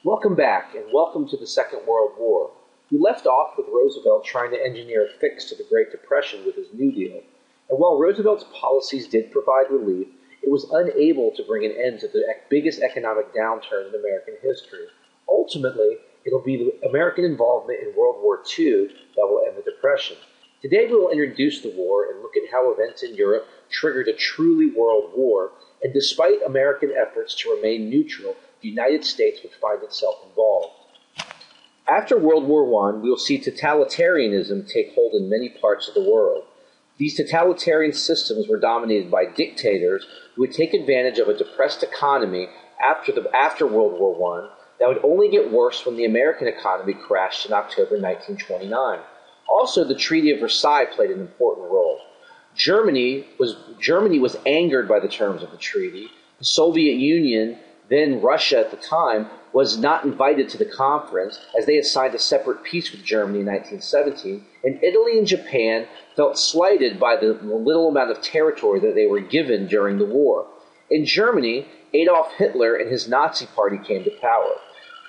Welcome back, and welcome to the Second World War. We left off with Roosevelt trying to engineer a fix to the Great Depression with his New Deal. And while Roosevelt's policies did provide relief, it was unable to bring an end to the biggest economic downturn in American history. Ultimately, it'll be the American involvement in World War II that will end the Depression. Today we will introduce the war and look at how events in Europe triggered a truly world war, and despite American efforts to remain neutral, the United States would find itself involved. After World War I, we will see totalitarianism take hold in many parts of the world. These totalitarian systems were dominated by dictators who would take advantage of a depressed economy after World War I that would only get worse when the American economy crashed in October 1929. Also, the Treaty of Versailles played an important role. Germany was angered by the terms of the treaty. The Soviet Union, then Russia at the time, was not invited to the conference as they had signed a separate peace with Germany in 1917, and Italy and Japan felt slighted by the little amount of territory that they were given during the war. In Germany, Adolf Hitler and his Nazi Party came to power.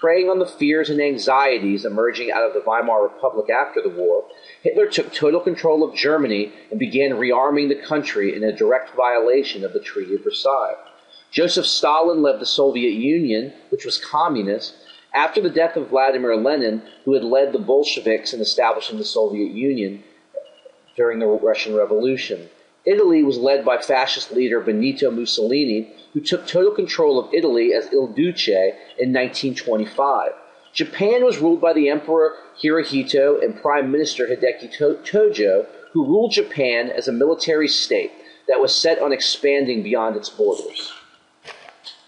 Preying on the fears and anxieties emerging out of the Weimar Republic after the war, Hitler took total control of Germany and began rearming the country in a direct violation of the Treaty of Versailles. Joseph Stalin led the Soviet Union, which was communist, after the death of Vladimir Lenin, who had led the Bolsheviks in establishing the Soviet Union during the Russian Revolution. Italy was led by fascist leader Benito Mussolini, who took total control of Italy as Il Duce in 1925. Japan was ruled by the Emperor Hirohito and Prime Minister Hideki Tojo, who ruled Japan as a military state that was set on expanding beyond its borders.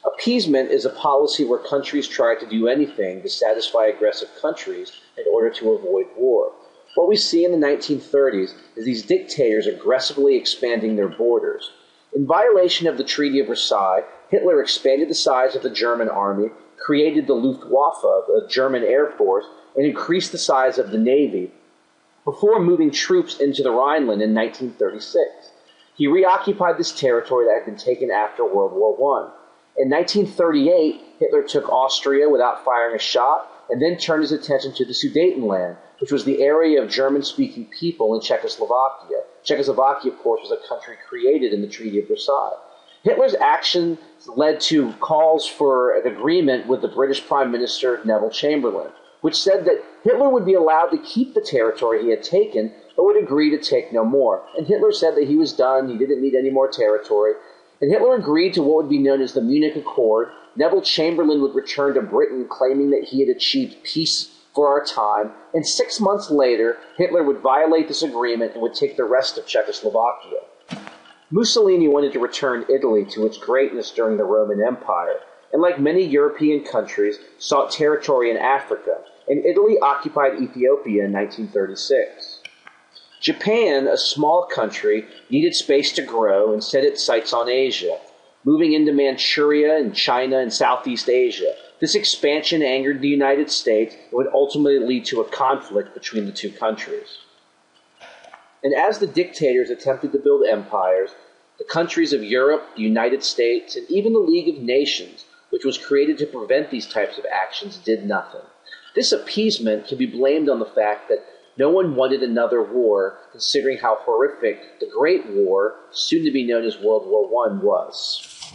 Appeasement is a policy where countries try to do anything to satisfy aggressive countries in order to avoid war. What we see in the 1930s is these dictators aggressively expanding their borders. In violation of the Treaty of Versailles, Hitler expanded the size of the German army, created the Luftwaffe, the German Air Force, and increased the size of the Navy before moving troops into the Rhineland in 1936. He reoccupied this territory that had been taken after World War I. In 1938, Hitler took Austria without firing a shot, and then turned his attention to the Sudetenland, which was the area of German-speaking people in Czechoslovakia. Czechoslovakia, of course, was a country created in the Treaty of Versailles. Hitler's action led to calls for an agreement with the British Prime Minister Neville Chamberlain, which said that Hitler would be allowed to keep the territory he had taken, but would agree to take no more. And Hitler said that he was done, he didn't need any more territory. And Hitler agreed to what would be known as the Munich Accord. Neville Chamberlain would return to Britain, claiming that he had achieved peace for our time. And 6 months later, Hitler would violate this agreement and would take the rest of Czechoslovakia. Mussolini wanted to return Italy to its greatness during the Roman Empire, and like many European countries, sought territory in Africa, and Italy occupied Ethiopia in 1936. Japan, a small country, needed space to grow and set its sights on Asia, moving into Manchuria and China and Southeast Asia. This expansion angered the United States and would ultimately lead to a conflict between the two countries. And as the dictators attempted to build empires, the countries of Europe, the United States, and even the League of Nations, which was created to prevent these types of actions, did nothing. This appeasement can be blamed on the fact that no one wanted another war, considering how horrific the Great War, soon to be known as World War I, was.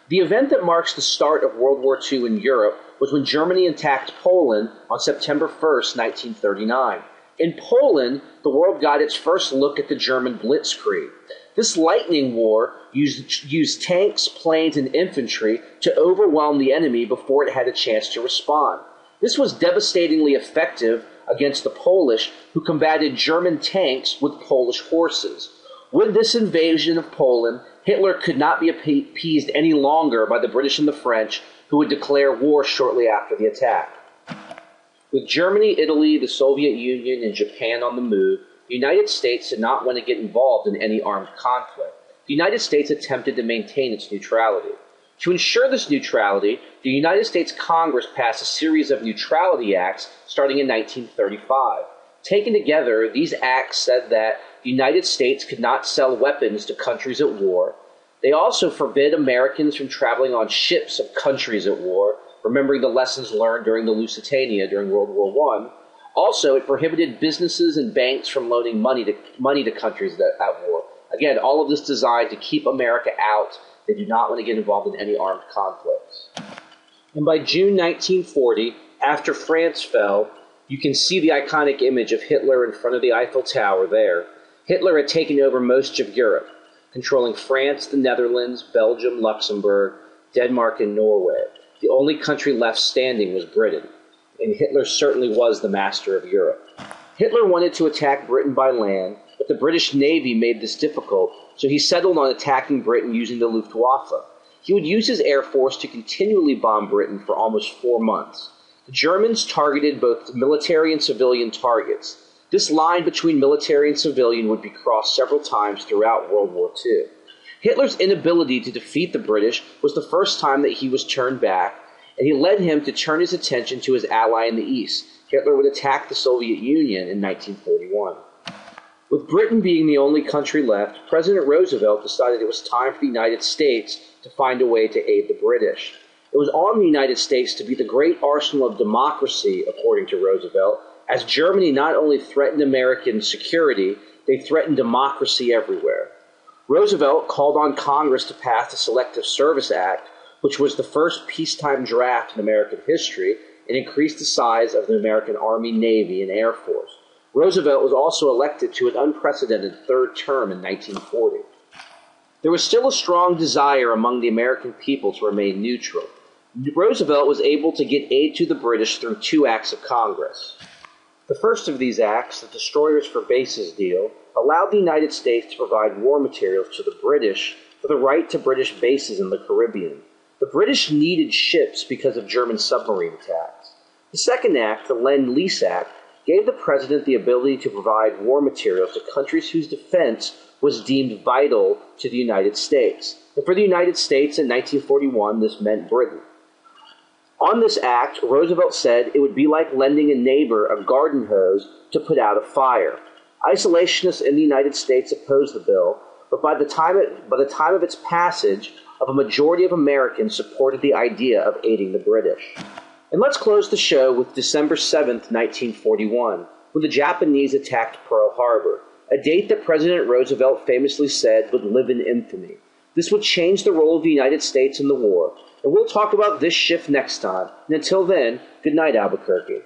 The event that marks the start of World War II in Europe was when Germany attacked Poland on September 1st, 1939. In Poland, the world got its first look at the German blitzkrieg. This lightning war used tanks, planes, and infantry to overwhelm the enemy before it had a chance to respond. This was devastatingly effective against the Polish, who combated German tanks with Polish horses. With this invasion of Poland, Hitler could not be appeased any longer by the British and the French, who would declare war shortly after the attack. With Germany, Italy, the Soviet Union, and Japan on the move, the United States did not want to get involved in any armed conflict. The United States attempted to maintain its neutrality. To ensure this neutrality, the United States Congress passed a series of neutrality acts starting in 1935. Taken together, these acts said that the United States could not sell weapons to countries at war. They also forbid Americans from traveling on ships of countries at war. remembering the lessons learned during the Lusitania during World War I. Also, it prohibited businesses and banks from loaning money to countries that at war. Again, all of this designed to keep America out. They do not want to get involved in any armed conflicts. And by June 1940, after France fell, you can see the iconic image of Hitler in front of the Eiffel Tower there. Hitler had taken over most of Europe, controlling France, the Netherlands, Belgium, Luxembourg, Denmark, and Norway. The only country left standing was Britain, and Hitler certainly was the master of Europe. Hitler wanted to attack Britain by land, but the British Navy made this difficult, so he settled on attacking Britain using the Luftwaffe. He would use his air force to continually bomb Britain for almost 4 months. The Germans targeted both military and civilian targets. This line between military and civilian would be crossed several times throughout World War II. Hitler's inability to defeat the British was the first time that he was turned back, and he led him to turn his attention to his ally in the East. Hitler would attack the Soviet Union in 1941. With Britain being the only country left, President Roosevelt decided it was time for the United States to find a way to aid the British. It was on the United States to be the great arsenal of democracy, according to Roosevelt, as Germany not only threatened American security, they threatened democracy everywhere. Roosevelt called on Congress to pass the Selective Service Act, which was the first peacetime draft in American history, and increased the size of the American Army, Navy, and Air Force. Roosevelt was also elected to an unprecedented third term in 1940. There was still a strong desire among the American people to remain neutral. Roosevelt was able to get aid to the British through 2 acts of Congress. The first of these acts, the Destroyers for Bases deal, allowed the United States to provide war materials to the British for the right to British bases in the Caribbean. The British needed ships because of German submarine attacks. The second act, the Lend-Lease Act, gave the president the ability to provide war materials to countries whose defense was deemed vital to the United States. And for the United States in 1941, this meant Britain. On this act, Roosevelt said it would be like lending a neighbor a garden hose to put out a fire. Isolationists in the United States opposed the bill, but by the time of its passage, a majority of Americans supported the idea of aiding the British. And let's close the show with December 7th, 1941, when the Japanese attacked Pearl Harbor, a date that President Roosevelt famously said would live in infamy. This would change the role of the United States in the war, and we'll talk about this shift next time. And until then, good night, Albuquerque.